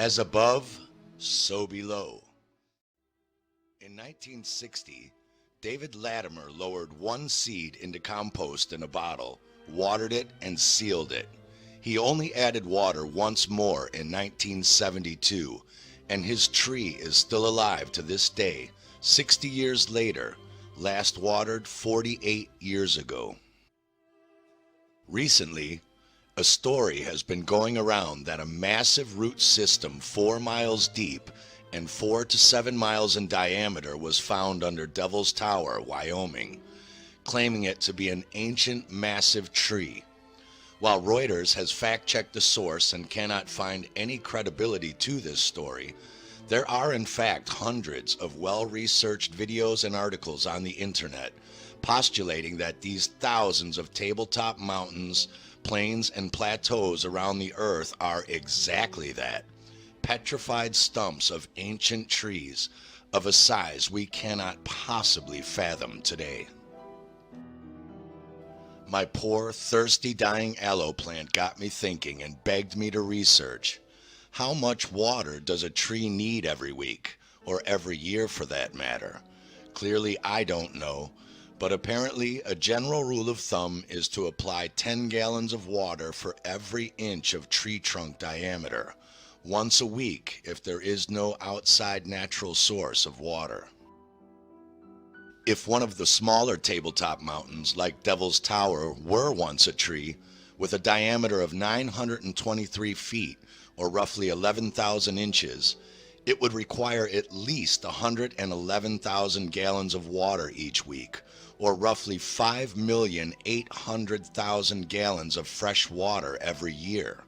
As above, so below. In 1960, David Latimer lowered one seed into compost in a bottle, watered it, and sealed it. He only added water once more in 1972, and his tree is still alive to this day, 60 years later, last watered 48 years ago. Recently, a story has been going around that a massive root system 4 miles deep and 4 to 7 miles in diameter was found under Devil's Tower, Wyoming, claiming it to be an ancient massive tree. While Reuters has fact-checked the source and cannot find any credibility to this story, there are in fact hundreds of well-researched videos and articles on the internet postulating that these thousands of tabletop mountains, plains, and plateaus around the earth are exactly that, petrified stumps of ancient trees of a size we cannot possibly fathom today. My poor, thirsty, dying aloe plant got me thinking and begged me to research. How much water does a tree need every week, or every year for that matter? Clearly I don't know, but apparently a general rule of thumb is to apply 10 gallons of water for every inch of tree trunk diameter, once a week if there is no outside natural source of water. If one of the smaller tabletop mountains like Devil's Tower were once a tree with a diameter of 923 feet or roughly 11,000 inches, it would require at least 111,000 gallons of water each week, or roughly 5,800,000 gallons of fresh water every year.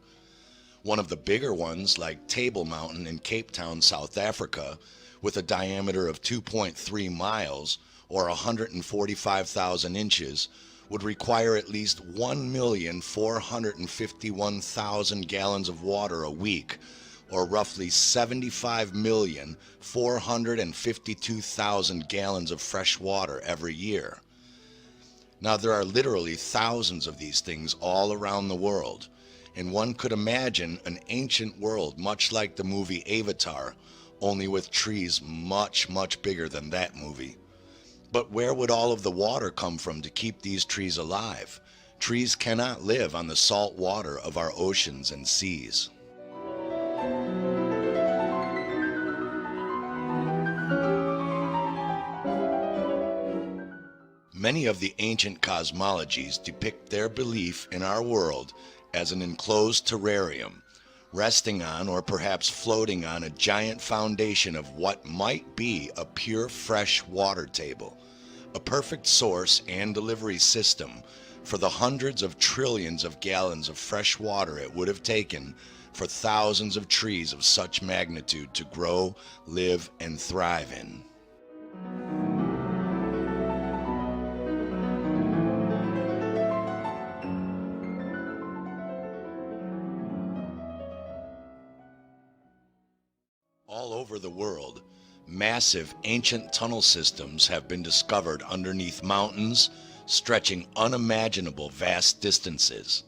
One of the bigger ones, like Table Mountain in Cape Town, South Africa, with a diameter of 2.3 miles, or 145,000 inches, would require at least 1,451,000 gallons of water a week, or roughly 75,452,000 gallons of fresh water every year. Now there are literally thousands of these things all around the world, and one could imagine an ancient world much like the movie Avatar, only with trees much, much bigger than that movie. But where would all of the water come from to keep these trees alive? Trees cannot live on the salt water of our oceans and seas. Many of the ancient cosmologies depict their belief in our world as an enclosed terrarium, resting on or perhaps floating on a giant foundation of what might be a pure fresh water table, a perfect source and delivery system for the hundreds of trillions of gallons of fresh water it would have taken for thousands of trees of such magnitude to grow, live, and thrive in. All over the world, massive ancient tunnel systems have been discovered underneath mountains, stretching unimaginable vast distances.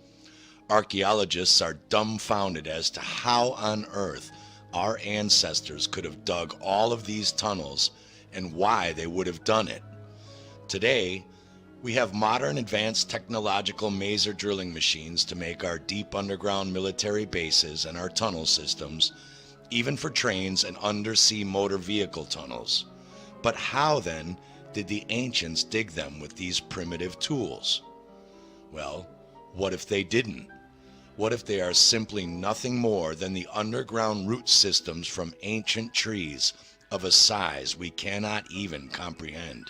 Archaeologists are dumbfounded as to how on earth our ancestors could have dug all of these tunnels and why they would have done it. Today, we have modern advanced technological maser drilling machines to make our deep underground military bases and our tunnel systems, even for trains and undersea motor vehicle tunnels. But how then did the ancients dig them with these primitive tools? Well, what if they didn't? What if they are simply nothing more than the underground root systems from ancient trees of a size we cannot even comprehend?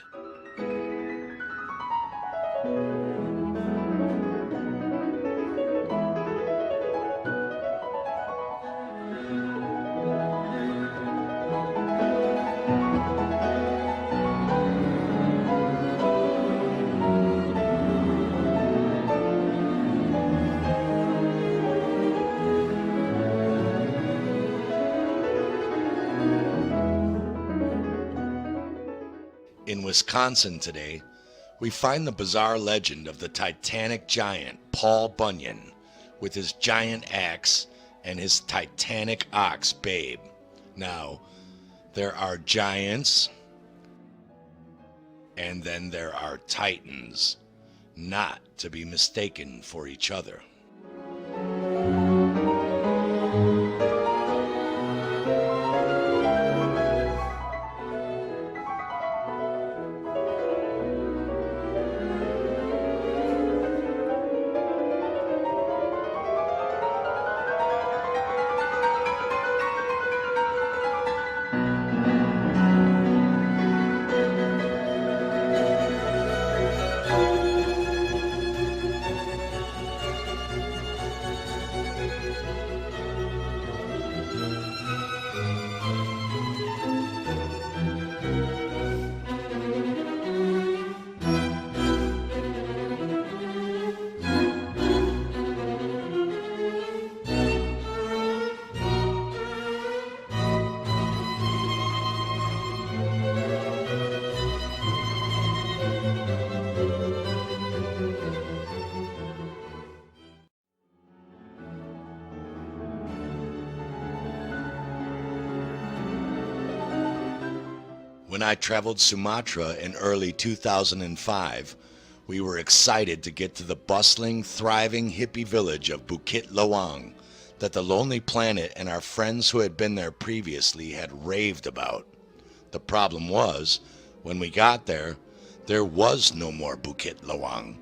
In Wisconsin today, we find the bizarre legend of the Titanic giant Paul Bunyan with his giant axe and his titanic ox, Babe. Now, there are giants, and then there are titans, not to be mistaken for each other. When I traveled Sumatra in early 2005, we were excited to get to the bustling, thriving hippie village of Bukit Lawang that the Lonely Planet and our friends who had been there previously had raved about. The problem was, when we got there was no more Bukit Lawang.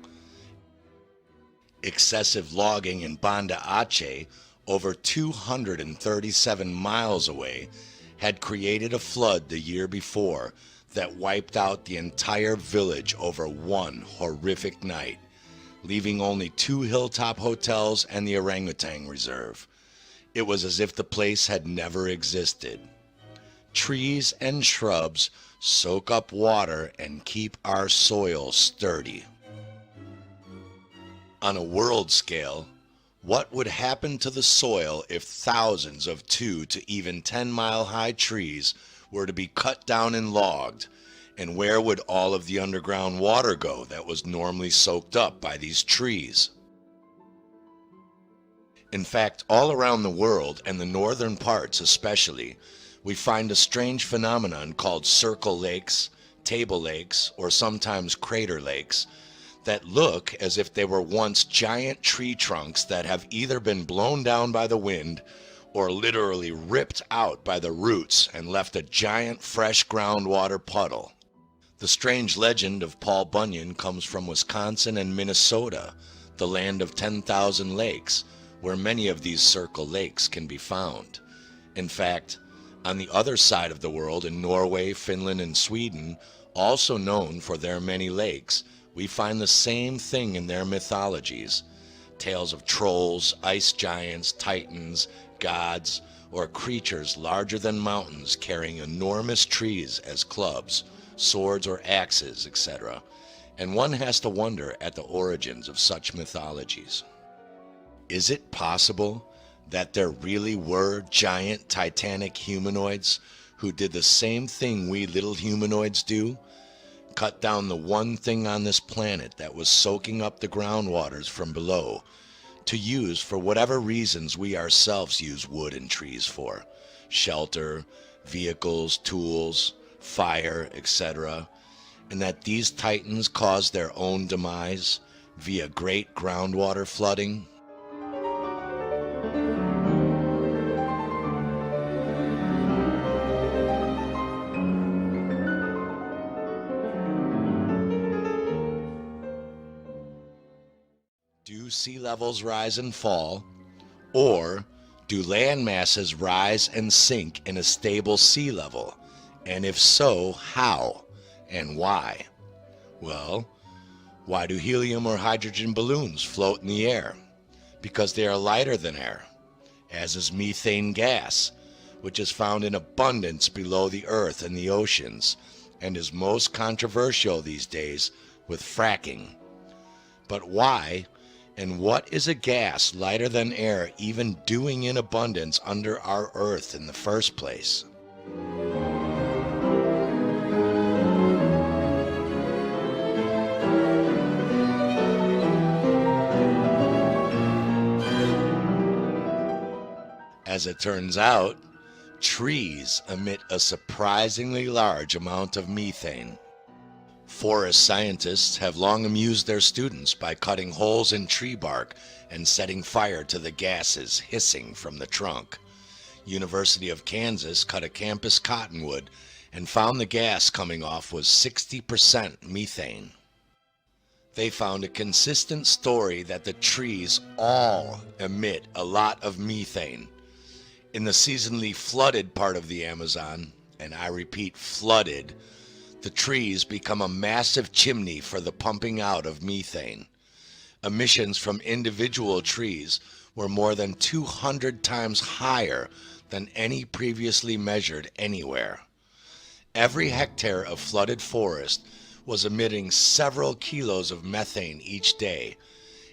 Excessive logging in Banda Aceh, over 237 miles away, had created a flood the year before that wiped out the entire village over one horrific night, leaving only 2 hilltop hotels and the orangutan reserve. It was as if the place had never existed. Trees and shrubs soak up water and keep our soil sturdy. On a world scale, what would happen to the soil if thousands of 2 to even 10-mile-high trees were to be cut down and logged? And where would all of the underground water go that was normally soaked up by these trees? In fact, all around the world, and the northern parts especially, we find a strange phenomenon called circle lakes, table lakes, or sometimes crater lakes, that look as if they were once giant tree trunks that have either been blown down by the wind or literally ripped out by the roots and left a giant fresh groundwater puddle. The strange legend of Paul Bunyan comes from Wisconsin and Minnesota, the land of 10,000 lakes, where many of these circle lakes can be found. In fact, on the other side of the world, in Norway, Finland, and Sweden, also known for their many lakes, we find the same thing in their mythologies. Tales of trolls, ice giants, titans, gods, or creatures larger than mountains carrying enormous trees as clubs, swords or axes, etc. And one has to wonder at the origins of such mythologies. Is it possible that there really were giant titanic humanoids who did the same thing we little humanoids do? Cut down the one thing on this planet that was soaking up the groundwaters from below to use for whatever reasons we ourselves use wood and trees for: shelter, vehicles, tools, fire, etc. And that these titans caused their own demise via great groundwater flooding? Do sea levels rise and fall? Or do land masses rise and sink in a stable sea level? And if so, how and why? Well, why do helium or hydrogen balloons float in the air? Because they are lighter than air, as is methane gas, which is found in abundance below the earth and the oceans, and is most controversial these days with fracking. But why? And what is a gas lighter than air even doing in abundance under our earth in the first place? As it turns out, trees emit a surprisingly large amount of methane. Forest scientists have long amused their students by cutting holes in tree bark and setting fire to the gases hissing from the trunk. University of Kansas cut a campus cottonwood and found the gas coming off was 60% methane. They found a consistent story that the trees all emit a lot of methane. In the seasonally flooded part of the Amazon, and I repeat flooded, the trees become a massive chimney for the pumping out of methane. Emissions from individual trees were more than 200 times higher than any previously measured anywhere. Every hectare of flooded forest was emitting several kilos of methane each day,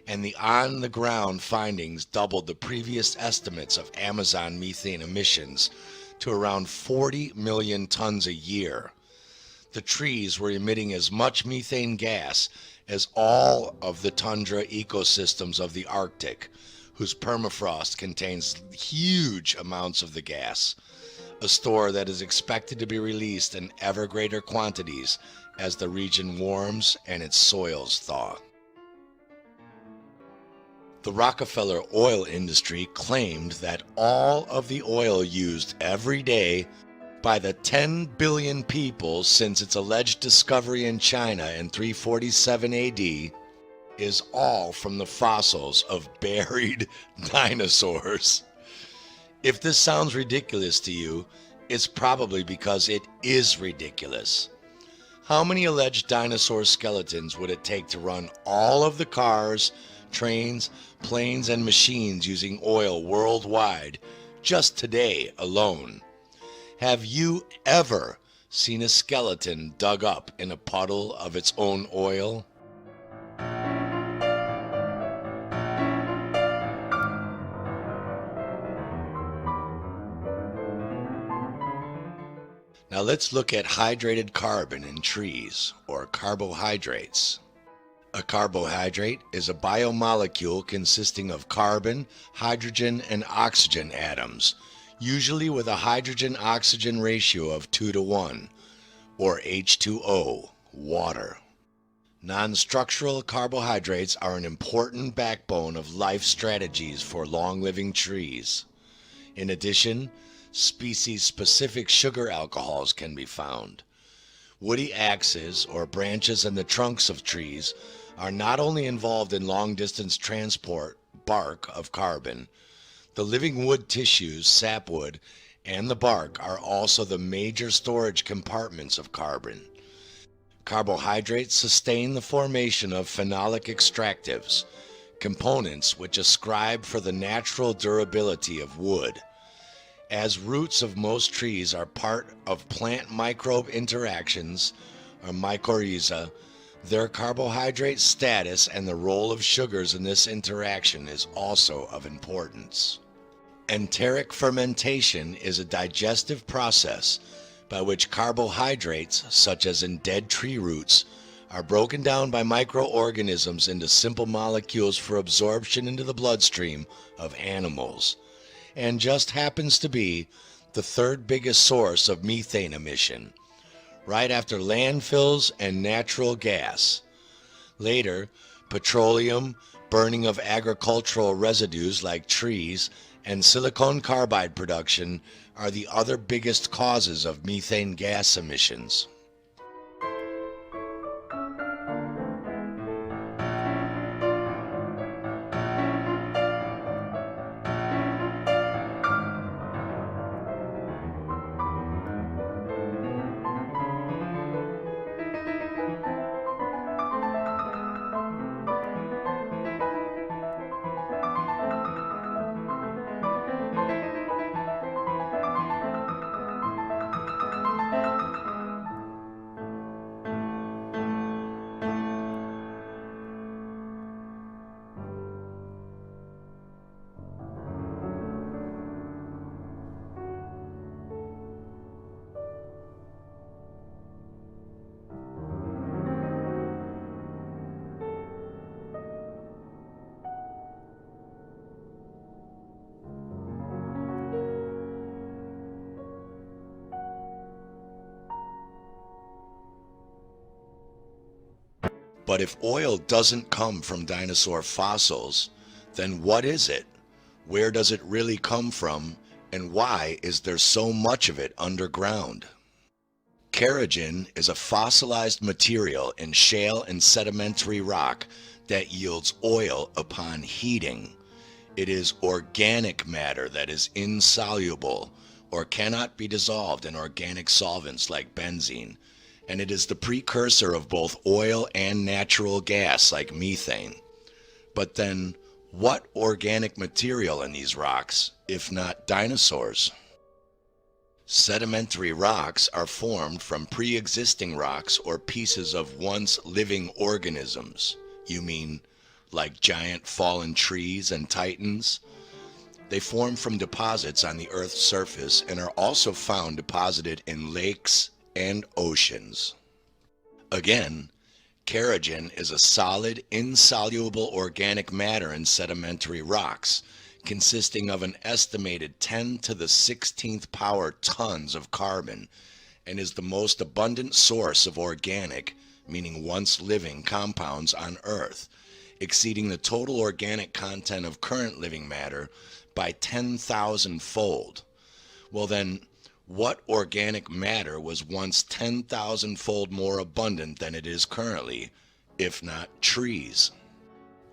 and the on-the-ground findings doubled the previous estimates of Amazon methane emissions to around 40 million tons a year. The trees were emitting as much methane gas as all of the tundra ecosystems of the Arctic, whose permafrost contains huge amounts of the gas, a store that is expected to be released in ever greater quantities as the region warms and its soils thaw. The Rockefeller oil industry claimed that all of the oil used every day by the 10 billion people since its alleged discovery in China in 347 AD is all from the fossils of buried dinosaurs. If this sounds ridiculous to you, it's probably because it is ridiculous. How many alleged dinosaur skeletons would it take to run all of the cars, trains, planes, and machines using oil worldwide just today alone? Have you ever seen a skeleton dug up in a puddle of its own oil? Now let's look at hydrated carbon in trees, or carbohydrates. A carbohydrate is a biomolecule consisting of carbon, hydrogen, and oxygen atoms, usually with a hydrogen-oxygen ratio of 2:1, or H2O, water. Non-structural carbohydrates are an important backbone of life strategies for long-living trees. In addition, species-specific sugar alcohols can be found. Woody axes, or branches in the trunks of trees, are not only involved in long-distance transport bark of carbon. The living wood tissues, sapwood, and the bark are also the major storage compartments of carbon. Carbohydrates sustain the formation of phenolic extractives, components which ascribe for the natural durability of wood. As roots of most trees are part of plant microbe interactions, or mycorrhiza, their carbohydrate status and the role of sugars in this interaction is also of importance. Enteric fermentation is a digestive process by which carbohydrates, such as in dead tree roots, are broken down by microorganisms into simple molecules for absorption into the bloodstream of animals, and just happens to be the third biggest source of methane emission, right after landfills and natural gas. Later, petroleum, burning of agricultural residues like trees, and silicon carbide production are the other biggest causes of methane gas emissions. But if oil doesn't come from dinosaur fossils, then what is it? Where does it really come from? And why is there so much of it underground? Kerogen is a fossilized material in shale and sedimentary rock that yields oil upon heating. It is organic matter that is insoluble or cannot be dissolved in organic solvents like benzene, and it is the precursor of both oil and natural gas like methane. But then, what organic material in these rocks, if not dinosaurs? Sedimentary rocks are formed from pre-existing rocks or pieces of once living organisms. You mean like giant fallen trees and titans? They form from deposits on the Earth's surface and are also found deposited in lakes and oceans. Again, kerogen is a solid, insoluble organic matter in sedimentary rocks, consisting of an estimated 10 to the 16th power tons of carbon, and is the most abundant source of organic, meaning once living, compounds on Earth, exceeding the total organic content of current living matter by 10,000-fold. Well then, what organic matter was once 10,000-fold more abundant than it is currently, if not trees?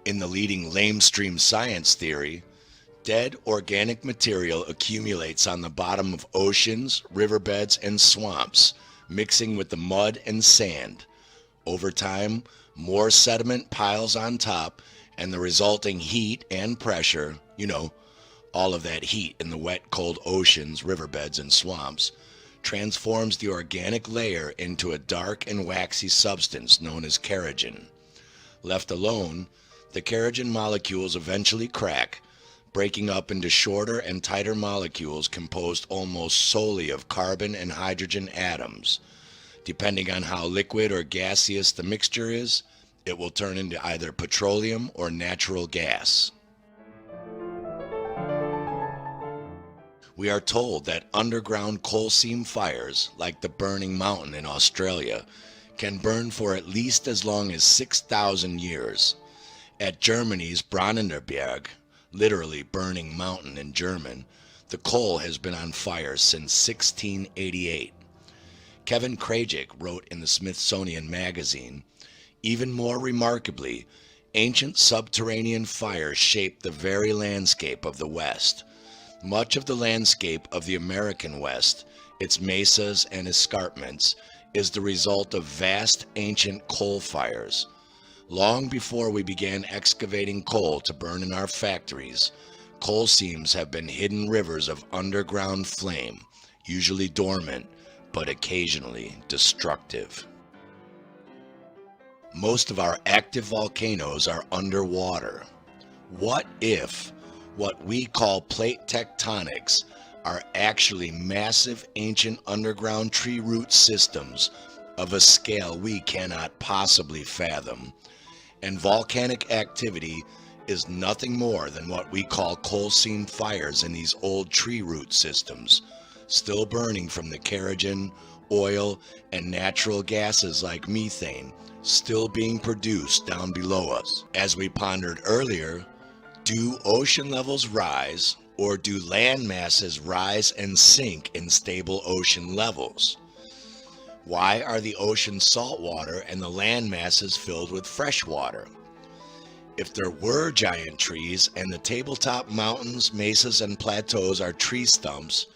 In the leading lamestream science theory, dead organic material accumulates on the bottom of oceans, riverbeds, and swamps, mixing with the mud and sand. Over time, more sediment piles on top, and the resulting heat and pressure, all of that heat in the wet, cold oceans, riverbeds, and swamps, transforms the organic layer into a dark and waxy substance known as kerogen. Left alone, the kerogen molecules eventually crack, breaking up into shorter and tighter molecules composed almost solely of carbon and hydrogen atoms. Depending on how liquid or gaseous the mixture is, it will turn into either petroleum or natural gas. We are told that underground coal seam fires, like the Burning Mountain in Australia, can burn for at least as long as 6,000 years. At Germany's Brandenburg, literally burning mountain in German, the coal has been on fire since 1688. Kevin Krajicek wrote in the Smithsonian Magazine, "Even more remarkably, ancient subterranean fires shaped the very landscape of the West. Much of the landscape of the American West, its mesas and escarpments, is the result of vast ancient coal fires. Long before we began excavating coal to burn in our factories, coal seams have been hidden rivers of underground flame, usually dormant, but occasionally destructive." Most of our active volcanoes are underwater. What if what we call plate tectonics are actually massive ancient underground tree root systems of a scale we cannot possibly fathom, and volcanic activity is nothing more than what we call coal seam fires in these old tree root systems, still burning from the kerogen, oil, and natural gases like methane, still being produced down below us. As we pondered earlier, do ocean levels rise, or do land masses rise and sink in stable ocean levels? Why are the oceans saltwater and the land masses filled with fresh water? If there were giant trees and the tabletop mountains, mesas, and plateaus are tree stumps,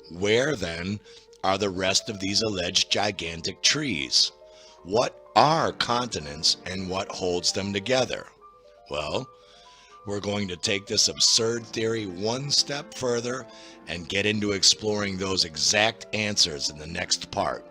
where then are the rest of these alleged gigantic trees? What are continents and what holds them together? Well, we're going to take this absurd theory one step further and get into exploring those exact answers in the next part.